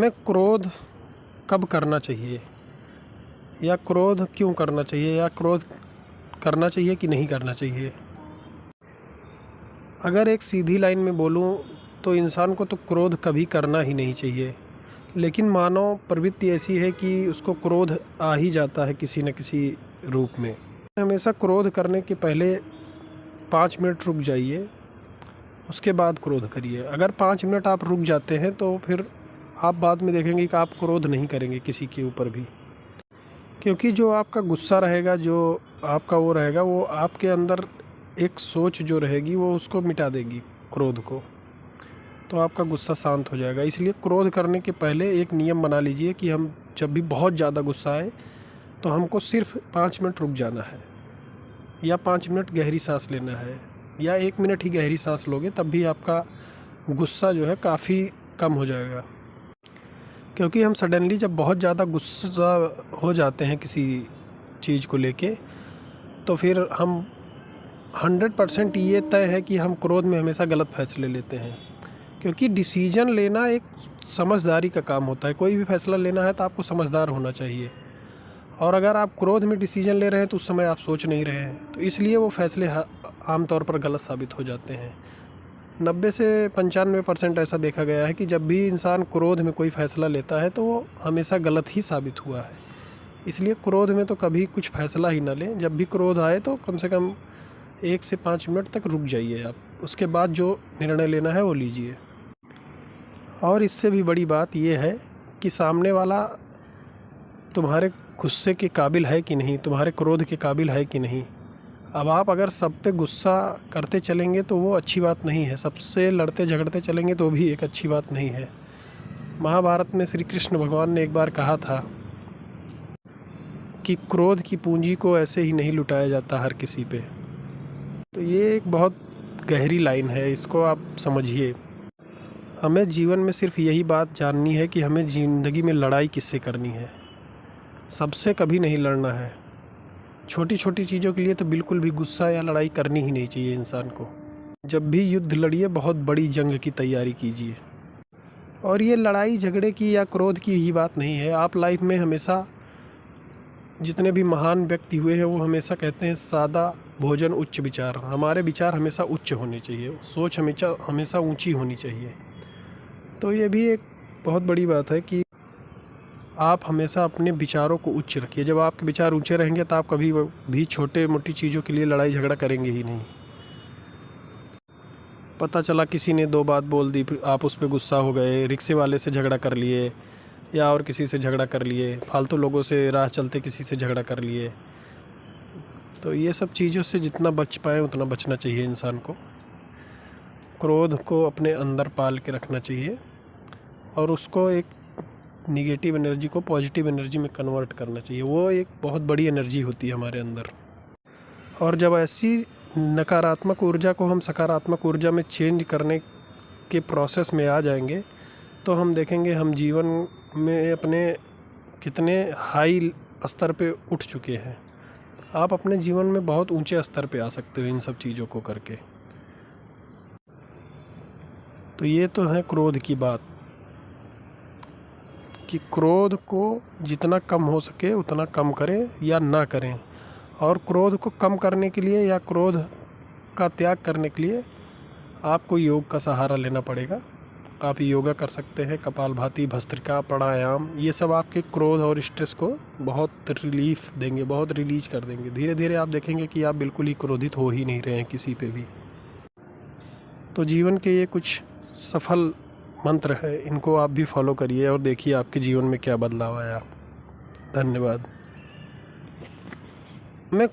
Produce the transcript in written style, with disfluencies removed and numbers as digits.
हमें क्रोध कब करना चाहिए, या क्रोध क्यों करना चाहिए, या क्रोध करना चाहिए कि नहीं करना चाहिए। अगर एक सीधी लाइन में बोलूं तो इंसान को तो क्रोध कभी करना ही नहीं चाहिए, लेकिन मानव प्रवृत्ति ऐसी है कि उसको क्रोध आ ही जाता है किसी न किसी रूप में। हमेशा क्रोध करने के पहले 5 मिनट रुक जाइए, उसके बाद क्रोध करिए। अगर 5 मिनट आप रुक जाते हैं तो फिर आप बाद में देखेंगे कि आप क्रोध नहीं करेंगे किसी के ऊपर भी, क्योंकि जो आपका गुस्सा रहेगा, जो आपका वो रहेगा, वो आपके अंदर एक सोच जो रहेगी वो उसको मिटा देगी, क्रोध को, तो आपका गुस्सा शांत हो जाएगा। इसलिए क्रोध करने के पहले एक नियम बना लीजिए कि हम जब भी बहुत ज़्यादा गुस्सा आए तो हमको सिर्फ 5 मिनट रुक जाना है, या 5 मिनट गहरी सांस लेना है, या 1 मिनट ही गहरी सांस लोगे तब भी आपका गुस्सा जो है काफ़ी कम हो जाएगा। क्योंकि हम सडनली जब बहुत ज़्यादा गुस्सा हो जाते हैं किसी चीज़ को लेके, तो फिर हम 100% ये तय है कि हम क्रोध में हमेशा गलत फैसले लेते हैं। क्योंकि डिसीजन लेना एक समझदारी का काम होता है। कोई भी फैसला लेना है तो आपको समझदार होना चाहिए, और अगर आप क्रोध में डिसीजन ले रहे हैं तो उस समय आप सोच नहीं रहे हैं, तो इसलिए वो फैसले आमतौर पर गलत साबित हो जाते हैं। 90 से 95% ऐसा देखा गया है कि जब भी इंसान क्रोध में कोई फ़ैसला लेता है तो वो हमेशा गलत ही साबित हुआ है। इसलिए क्रोध में तो कभी कुछ फ़ैसला ही ना लें। जब भी क्रोध आए तो कम से कम 1 से 5 मिनट तक रुक जाइए आप, उसके बाद जो निर्णय लेना है वो लीजिए। और इससे भी बड़ी बात ये है कि सामने वाला तुम्हारे गुस्से के काबिल है कि नहीं, तुम्हारे क्रोध के काबिल है कि नहीं। अब आप अगर सब पे गुस्सा करते चलेंगे तो वो अच्छी बात नहीं है, सबसे लड़ते झगड़ते चलेंगे तो भी एक अच्छी बात नहीं है। महाभारत में श्री कृष्ण भगवान ने एक बार कहा था कि क्रोध की पूंजी को ऐसे ही नहीं लुटाया जाता हर किसी पे। तो ये एक बहुत गहरी लाइन है, इसको आप समझिए। हमें जीवन में सिर्फ यही बात जाननी है कि हमें ज़िंदगी में लड़ाई किससे करनी है। सबसे कभी नहीं लड़ना है। छोटी छोटी चीज़ों के लिए तो बिल्कुल भी गुस्सा या लड़ाई करनी ही नहीं चाहिए इंसान को। जब भी युद्ध लड़िए, बहुत बड़ी जंग की तैयारी कीजिए। और ये लड़ाई झगड़े की या क्रोध की ही बात नहीं है। आप लाइफ में हमेशा, जितने भी महान व्यक्ति हुए हैं वो हमेशा कहते हैं सादा भोजन उच्च विचार। हमारे विचार हमेशा उच्च होने चाहिए, सोच हमेशा ऊंची होनी चाहिए। तो ये भी एक बहुत बड़ी बात है कि आप हमेशा अपने विचारों को उच्च रखिए। जब आपके विचार ऊंचे रहेंगे तो आप कभी भी छोटे मोटी चीज़ों के लिए लड़ाई झगड़ा करेंगे ही नहीं। पता चला किसी ने 2 बात बोल दी, आप उस पर गुस्सा हो गए, रिक्शे वाले से झगड़ा कर लिए या और किसी से झगड़ा कर लिए, फालतू लोगों से राह चलते किसी से झगड़ा कर लिए। तो ये सब चीज़ों से जितना बच पाए उतना बचना चाहिए इंसान को। क्रोध को अपने अंदर पाल के रखना चाहिए और उसको एक निगेटिव एनर्जी को पॉजिटिव एनर्जी में कन्वर्ट करना चाहिए। वो एक बहुत बड़ी एनर्जी होती है हमारे अंदर। और जब ऐसी नकारात्मक ऊर्जा को हम सकारात्मक ऊर्जा में चेंज करने के प्रोसेस में आ जाएंगे तो हम देखेंगे हम जीवन में अपने कितने हाई स्तर पे उठ चुके हैं। आप अपने जीवन में बहुत ऊंचे स्तर पे आ सकते हो इन सब चीज़ों को करके। तो ये तो है क्रोध की बात कि क्रोध को जितना कम हो सके उतना कम करें या ना करें। और क्रोध को कम करने के लिए या क्रोध का त्याग करने के लिए आपको योग का सहारा लेना पड़ेगा। आप योगा कर सकते हैं, कपालभाति, भस्त्रिका, प्राणायाम, ये सब आपके क्रोध और स्ट्रेस को बहुत रिलीफ देंगे, बहुत रिलीज कर देंगे। धीरे धीरे आप देखेंगे कि आप बिल्कुल ही क्रोधित हो ही नहीं रहे हैं किसी पे भी। तो जीवन के ये कुछ सफल मंत्र है, इनको आप भी फॉलो करिए और देखिए आपके जीवन में क्या बदलाव आया। धन्यवाद। मैं